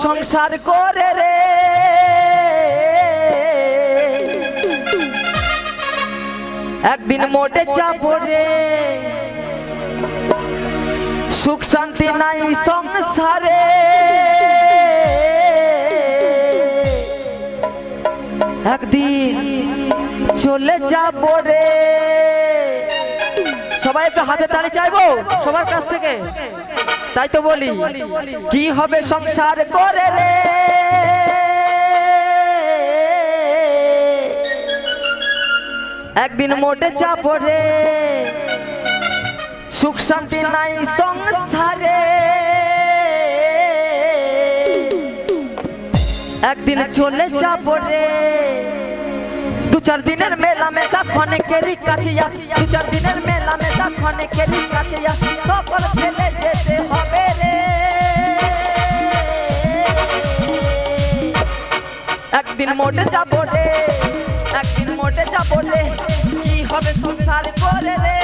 সংসার করে রে একদিন মোটে যাবো রে সুখ শান্তি নাই সংসারে একদিন চলে যাবো রে সবাই একটু হাতে তালি চাইবো সবার কাছ থেকে তাই তো বলি কি হবে সংসার করে রে একদিন মোটে যাবো রে সুখ শান্তি নাই সংসারে একদিন চলে যাবো রে দু চার দিনের মেলা মেশা ক্ষণেকেরই কাছে আসি দু চার দিনের মেলা মেশা ক্ষণেকেরই কাছে আসি সকল ফেলে যেতে হবে রে একদিন মোটে যাবো রে একদিন মোটে যাবো রে কি হবে সংসার করে রে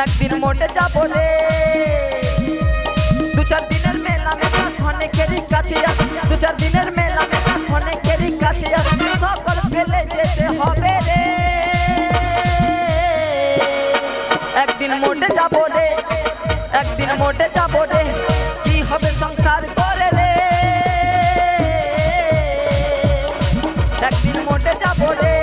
একদিন মোটে যাবো রে দু চার দিনের মেলা মেশা ক্ষণেকেরই কাছে আসি দু চার দিনের মেলা মেশা ক্ষণেকেরই কাছে আসি সকল ফেলে যেতে হবে রে একদিন মোটে যাবো রে একদিন মোটে যাবো রে কি হবে সংসার করে রে একদিন মোটে যাবো রে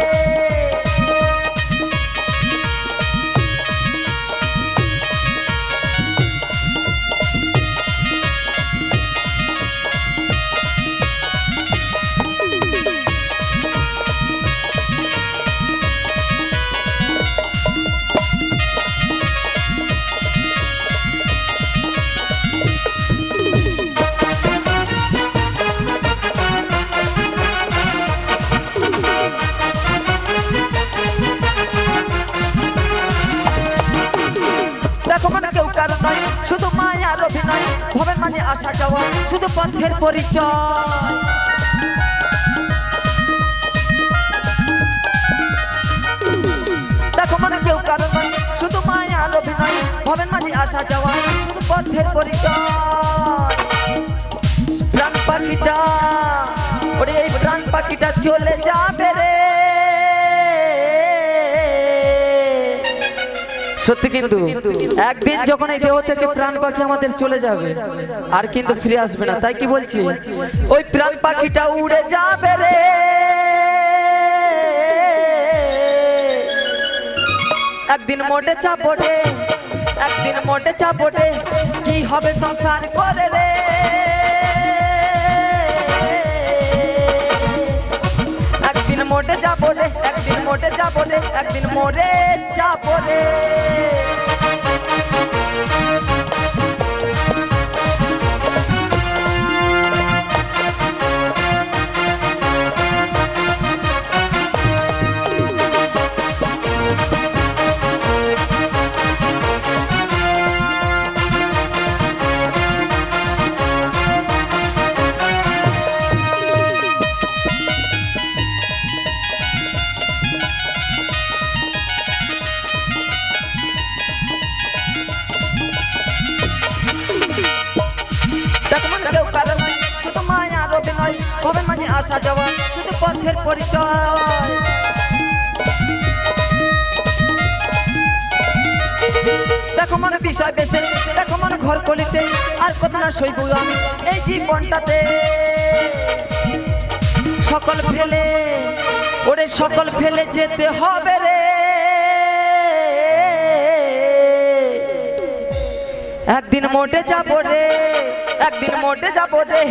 শুধু মায়ার অভিনয় ভবের মাঝে আসা যাওয়া শুধু পথের পরিচয় দেখো মানে কেউ কারণ নয় শুধু মায়ার অভিনয় ভবের মাঝে আসা যাওয়া শুধু পথের পরিচয় প্রাণ পাখিটা ওরে এই প্রাণ পাখিটা চলে যাবে রে সত্যি কিন্তু একদিন যখন এই দেহ থেকে প্রাণ পাখি আমাদের চলে যাবে আর কিন্তু ফিরে আসবে না তাই কি বলছি ওই প্রাণ পাখিটা উড়ে যাবে রে একদিন মোটে যাবো রে একদিন মোটে যাবো রে কি হবে সংসার করে রে একদিন মোটে যাবো রে একদিন মোটে যাবো রে একদিন মোরে যাবো রে ভবের মাঝে আসা যাওয়া শুধু পথের পরিচয় দেখো মানে বিষয় বেশে দেখো মানে ঘর কলিতে আর কত না সইব আমি এই জীবনটাতে সকল ফেলে ওরে সকল ফেলে যেতে হবে রে একদিন মোটে যাবো রে একদিন মোটে যাবো রে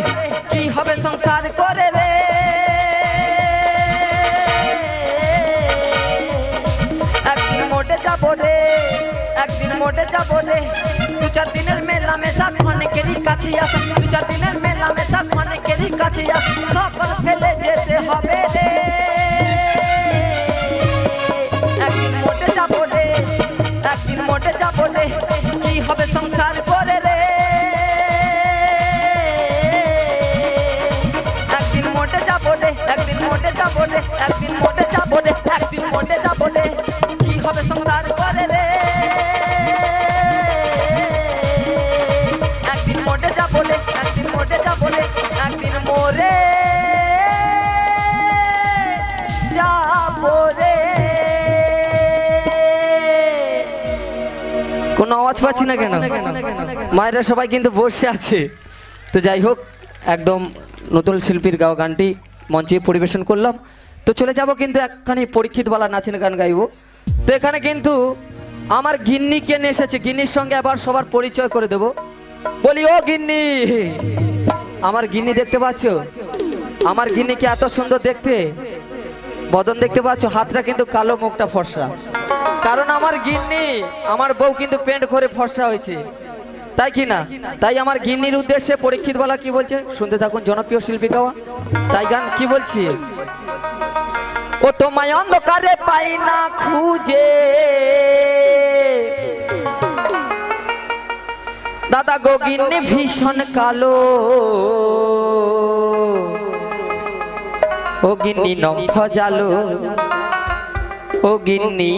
কি হবে সংসার করে রে একদিন মোটে যাবো রে একদিন মোটে যাবো রে দু চার দিনের মেলা মেশা ক্ষণেকেরই কাছে আসা দু চার দিনের মেলা মেশা ক্ষণেকেরই কাছে আসা সকল ফেলে যেতে হবে রে একদিন মোটে যাবো রে একদিন মোটে যাবো রে কি হবে সংসার করে রে একদিন মোটে যাবো রে একদিন মোটে যাবো রে একদিন মোটে যাবো রে একদিন মোটে যাবো রে কি হবে সংসার করে রে কোনো আওয়াজ পাচ্ছি না কেন? মায়েরা সবাই কিন্তু বসে আছে। তো যাই হোক, একদম নতুন শিল্পীর গাওয়া গানটি মঞ্চে পরিবেশন করলাম। তো চলে যাব কিন্তু একখানি পরীক্ষিতওয়ালা নাচের গান গাইব। তো এখানে কিন্তু আমার গিন্নিকে নিয়ে এসেছে, গিন্নির সঙ্গে আবার সবার পরিচয় করে দেব। বলি ও গিন্নি, আমার গিন্নি দেখতে পাচ্ছ? আমার গিন্নিকে এত সুন্দর দেখতে, বদন দেখতে পাচ্ছ, হাতটা কিন্তু কালো, মুখটা ফর্সা। কারণ আমার গিন্নি, আমার বউ কিন্তু পেন্ট করে ফর্সা হয়েছে, তাই কি না? তাই আমার গিন্নির উদ্দেশ্যে পরীক্ষিতওয়ালা কি বলছে শুনতে থাকুন, জনপ্রিয় শিল্পী গাওয়া তাই গান কি বলছি। ও তোমায় অন্ধকারে পাই না খুঁজে, দাদা গো গিন্নি ভীষণ কালো, ও গিন্নি নম্ফ জালো, ও গিন্নি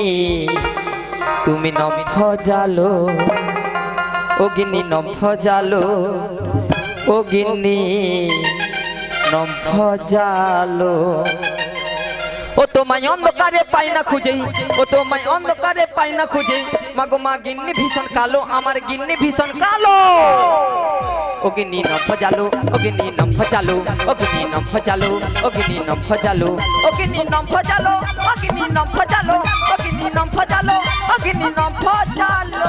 তুমি নম্ফ জালো, ও গিন্নি নম্ফ জালো, ও গিন্নি নম্ফ জালো। ও তোমায় অন্ধকারে পাই না খুঁজে, ও তোমায় অন্ধকারে পাই না খুঁজে, মাগো মা গিন্নি ভীষণ কালো, আমার গিন্নি ভীষণ কালো, ও গিন্নি নম্ফ জালো, ও গিন্নি নম্ফ জালো, ও গিন্নি নম্ফ জালো, ও গিন্নি নম্ফ জালো, ও গিন্নি নম্ফ জালো, ও গিন্নি নম্ফ জালো, ও গিন্নি নম্ফ জালো, ও গিন্নি নম্ফ জালো।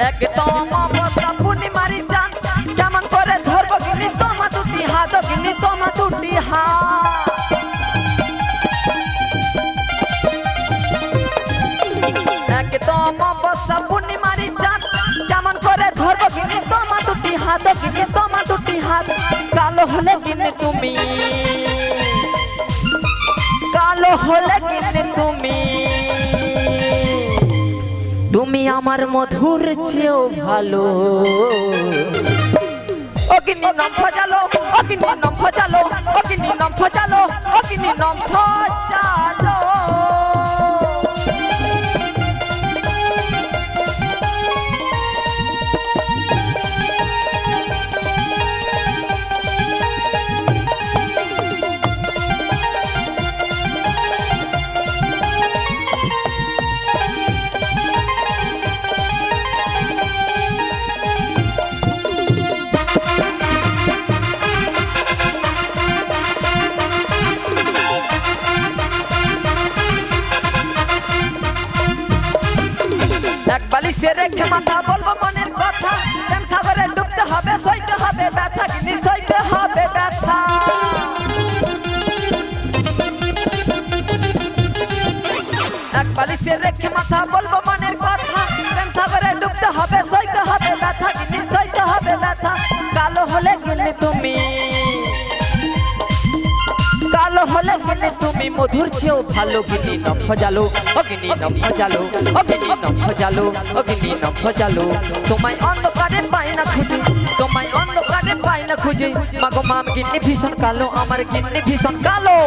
একদম অবস্থা পূর্ণিমারি চাঁদ, কেমন করে ধরবো গিন্নি তোমা দুটি হাত, গিন্নি তোমা দুটি হাত। একদম অবস্থা পূর্ণিমারি চাঁদ, কেমন করে ধরবো গিন্নি তোমা দুটি হাত, গিন্নি তোমা দুটি হাত। কালো হলে গিন্নি তুমি, কালো হলে গিন্নি তুমি, তুমি আমার মধুর চেয়েও ভালো, ও গিন্নি নম্ফ জালো, ও গিন্নি নম্ফ জালো, ও গিন্নি নম্ফ জালো, ও গিন্নি নম্ফ জালো। এক বালিশে রেখে মাথা বলবো মনের কথা, প্রেম সাগরে ডুবতে হবে, সইতে হবে ব্যথা, গিন্নি সইতে হবে ব্যথা। এক বালিশে রেখে মাথা বলবো মনের কথা, প্রেম সাগরে ডুবতে হবে, সইতে হবে ব্যথা, গিন্নি সইতে হবে ব্যথা। কালো হলে গিন্নি তুমি, কালো হলে গিন্নি তুমি, মধুর চেয়েও ভালো, গিন্নি নম্ফ জালো, ও গিন্নি নম্ফ জালো, ও গিন্নি নম্ফ জালো, ও গিন্নি নম্ফ জালো। তোমায় অন্ধকারে পাই না খুঁজে, তোমায় অন্ধকারে পাই না খুঁজে, মাগো মা গিন্নি ভীষণ কালো, আমার গিন্নি ভীষণ কালো,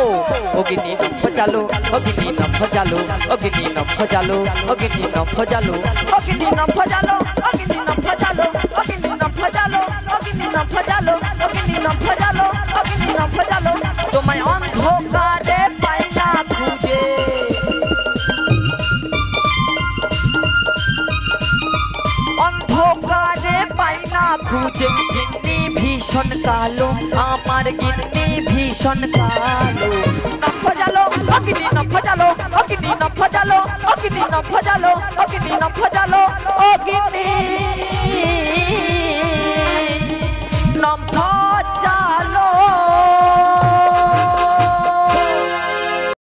ও গিন্নি নম্ফ জালো, ও গিন্নি নম্ফ জালো, ও গিন্নি নম্ফ জালো, ও গিন্নি নম্ফ জালো, ও গিন্নি নম্ফ জালো, ও গিন্নি নম্ফ জালো, ও গিন্নি নম্ফ জালো, ও গিন্নি নম্ফ জালো, ও গিন্নি নম্ফ জালো, ও গিন্নি নম্ফ জালো। তোমায় অন্ধকারে পাই না খুঁজে, অন্ধকারে পাই না খুঁজে, গিন্নি ভীষণ কালো, আমার গিন্নি ভীষণ কালো। নম্ফ জালো, ও গিন্নি নম্ফ জালো, ও গিন্নি নম্ফ জালো, ও গিন্নি নম্ফ জালো, ও গিন্নি নম্ফ জালো, ও গিন্নি